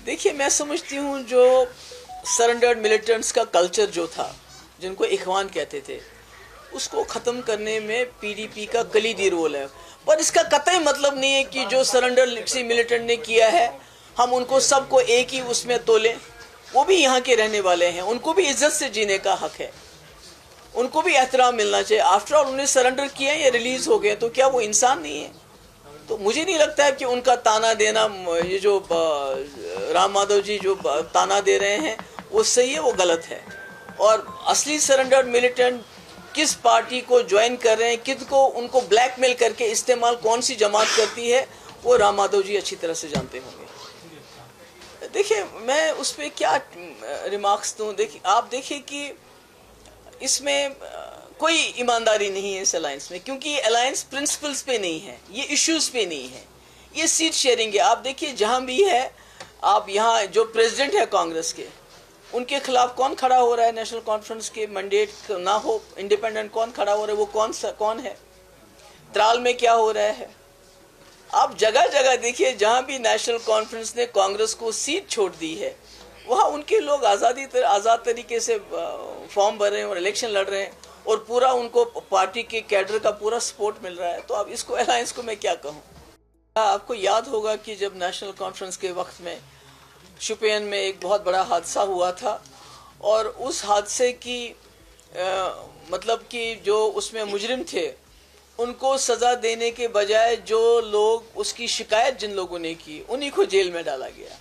देखिए, मैं समझती हूँ जो सरेंडर्ड मिलिटेंट्स का कल्चर जो था, जिनको इखवान कहते थे, उसको ख़त्म करने में पीडीपी का कलीदी रोल है। पर इसका कतई मतलब नहीं है कि जो सरेंडर किसी मिलिटेंट ने किया है हम उनको सबको एक ही उसमें तोलें। वो भी यहाँ के रहने वाले हैं, उनको भी इज्जत से जीने का हक है, उनको भी एहतराम मिलना चाहिए। आफ्टर ऑल उन्हें सरेंडर किया है या रिलीज हो गए, तो क्या वो इंसान नहीं है? तो मुझे नहीं लगता है कि उनका ताना देना, ये जो राम माधव जी जो ताना दे रहे हैं वो सही है, वो गलत है। और असली सरेंडर्ड मिलिटेंट किस पार्टी को ज्वाइन कर रहे हैं, किसको उनको ब्लैकमेल करके इस्तेमाल कौन सी जमात करती है, वो राम माधव जी अच्छी तरह से जानते होंगे। देखिए, मैं उस पर क्या रिमार्क्स दूँ। देखिए, आप देखिए कि इसमें कोई ईमानदारी नहीं है इस अलायंस में, क्योंकि ये अलायंस प्रिंसिपल्स पे नहीं है, ये इश्यूज पे नहीं है, ये सीट शेयरिंग है। आप देखिए जहाँ भी है, आप यहाँ जो प्रेसिडेंट है कांग्रेस के, उनके खिलाफ कौन खड़ा हो रहा है? नेशनल कॉन्फ्रेंस के मैंडेट ना हो, इंडिपेंडेंट कौन खड़ा हो रहा है? वो कौन है? त्राल में क्या हो रहा है? आप जगह जगह देखिए, जहाँ भी नेशनल कॉन्फ्रेंस ने कांग्रेस को सीट छोड़ दी है, वहाँ उनके लोग आज़ाद तरीके से फॉर्म भर रहे हैं और इलेक्शन लड़ रहे हैं, और पूरा उनको पार्टी के कैडर का पूरा सपोर्ट मिल रहा है। तो अब इसको अलायंस को मैं क्या कहूँ? आपको याद होगा कि जब नेशनल कॉन्फ्रेंस के वक्त में शुपियन में एक बहुत बड़ा हादसा हुआ था, और उस हादसे की मतलब कि जो उसमें मुजरिम थे उनको सज़ा देने के बजाय जो लोग उसकी शिकायत जिन लोगों ने की, उन्हीं को जेल में डाला गया।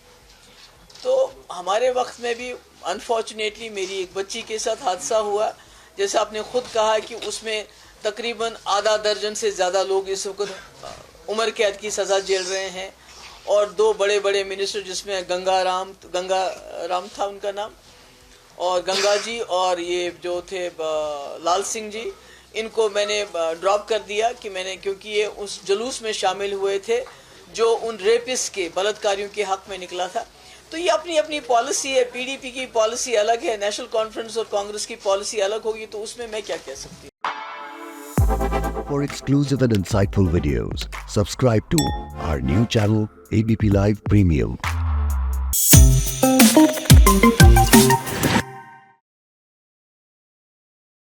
तो हमारे वक्त में भी अनफॉर्चुनेटली मेरी एक बच्ची के साथ हादसा हुआ, जैसे आपने खुद कहा कि उसमें तकरीबन आधा दर्जन से ज़्यादा लोग इस वक्त उम्र कैद की सज़ा झेल रहे हैं, और दो बड़े बड़े मिनिस्टर जिसमें गंगा राम था उनका नाम, और गंगा जी, और ये जो थे लाल सिंह जी, इनको मैंने ड्रॉप कर दिया क्योंकि ये उस जुलूस में शामिल हुए थे जो उन रेपिस्ट के, बलात्कारियों के हक में निकला था। तो ये अपनी अपनी पॉलिसी है, पीडीपी की पॉलिसी अलग है, नेशनल कॉन्फ्रेंस और कांग्रेस की पॉलिसी अलग होगी, तो उसमें मैं क्या कह सकती हूँ। For exclusive and insightful videos, subscribe to our new channel ABP Live Premium.